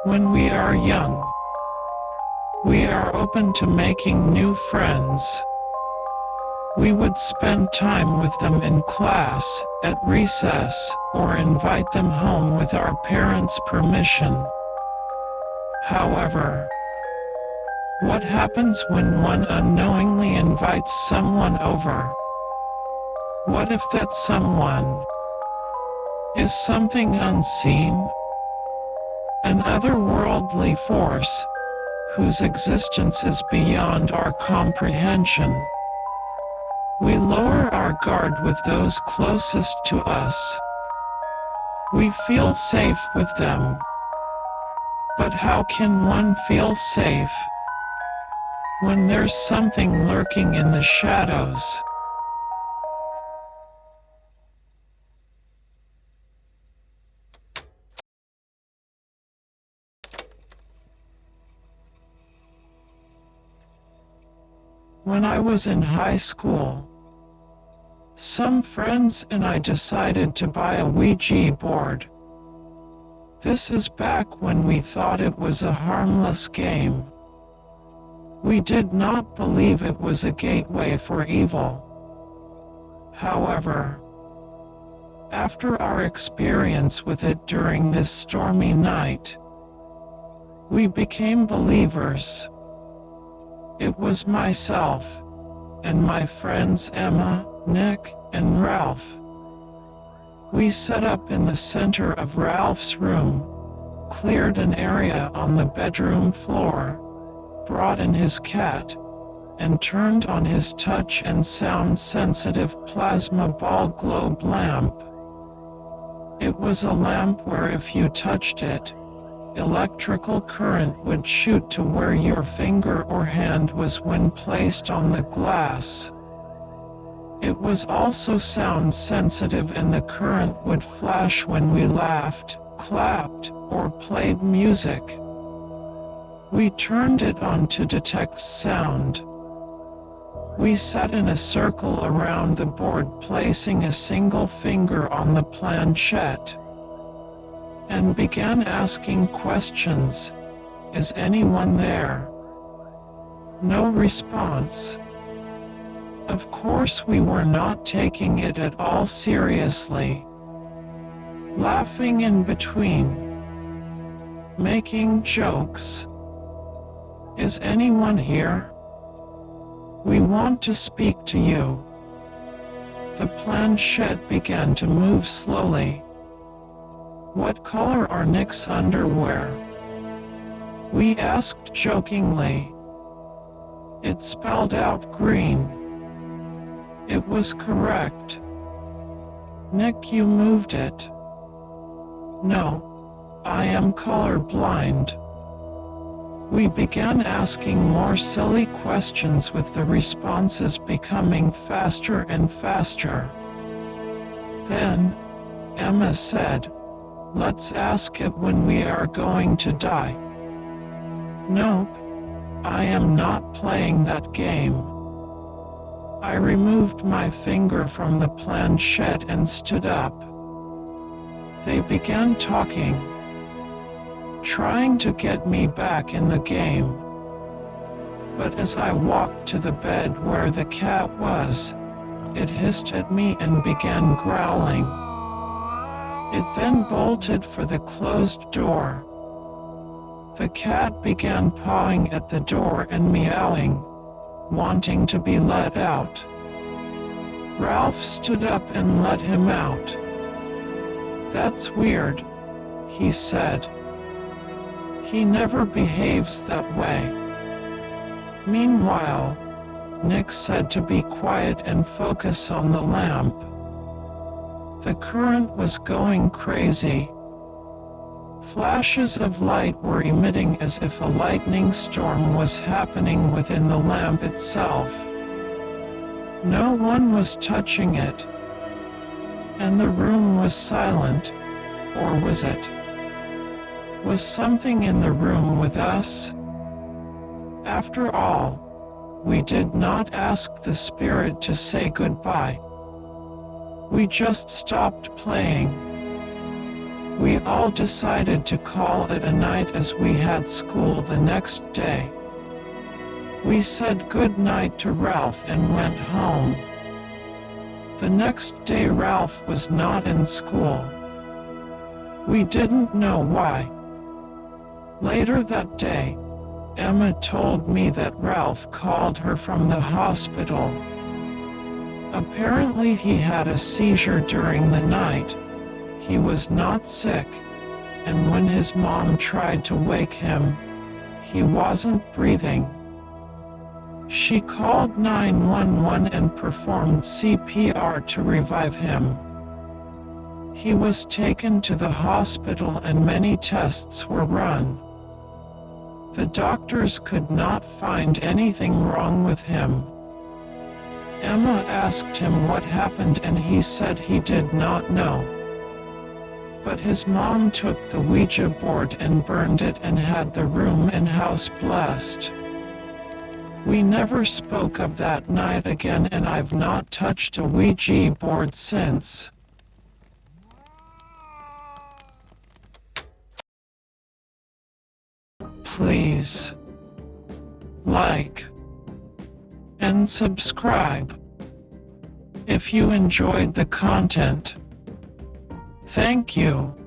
When we are young, we are open to making new friends. We would spend time with them in class, at recess, or invite them home with our parents' permission. However, what happens when one unknowingly invites someone over? What if that someone is something unseen? An otherworldly force, whose existence is beyond our comprehension. We lower our guard with those closest to us. We feel safe with them. But how can one feel safe when there's something lurking in the shadows? When I was in high school, some friends and I decided to buy a Ouija board. This is back when we thought it was a harmless game. We did not believe it was a gateway for evil. However, after our experience with it during this stormy night, we became believers. It was myself and my friends Emma, Nick, and Ralph. We set up in the center of Ralph's room, cleared an area on the bedroom floor, brought in his cat, and turned on his touch and sound-sensitive plasma ball globe lamp. It was a lamp where if you touched it, electrical current would shoot to where your finger or hand was when placed on the glass. It was also sound sensitive and the current would flash when we laughed, clapped, or played music. We turned it on to detect sound. We sat in a circle around the board, placing a single finger on the planchette, and began asking questions. Is anyone there? No response. Of course we were not taking it at all seriously. Laughing in between. Making jokes. Is anyone here? We want to speak to you. The planchette began to move slowly. What color are Nick's underwear? We asked jokingly. It spelled out green. It was correct. Nick, you moved it. No, I am colorblind. We began asking more silly questions with the responses becoming faster and faster. Then, Emma said, let's ask it when we are going to die. Nope, I am not playing that game. I removed my finger from the planchette and stood up. They began talking, trying to get me back in the game. But as I walked to the bed where the cat was, it hissed at me and began growling. It then bolted for the closed door. The cat began pawing at the door and meowing, wanting to be let out. Ralph stood up and let him out. That's weird, he said. He never behaves that way. Meanwhile, Nick said to be quiet and focus on the lamp. The current was going crazy. Flashes of light were emitting as if a lightning storm was happening within the lamp itself. No one was touching it. And the room was silent. Or was it? Was something in the room with us? After all, we did not ask the spirit to say goodbye. We just stopped playing. We all decided to call it a night as we had school the next day. We said good night to Ralph and went home. The next day Ralph was not in school. We didn't know why. Later that day, Emma told me that Ralph called her from the hospital. Apparently he had a seizure during the night. He was not sick, and when his mom tried to wake him, he wasn't breathing. She called 911 and performed CPR to revive him. He was taken to the hospital and many tests were run. The doctors could not find anything wrong with him. Emma asked him what happened and he said he did not know. But his mom took the Ouija board and burned it and had the room and house blessed. We never spoke of that night again and I've not touched a Ouija board since. Please like and subscribe if you enjoyed the content. Thank you.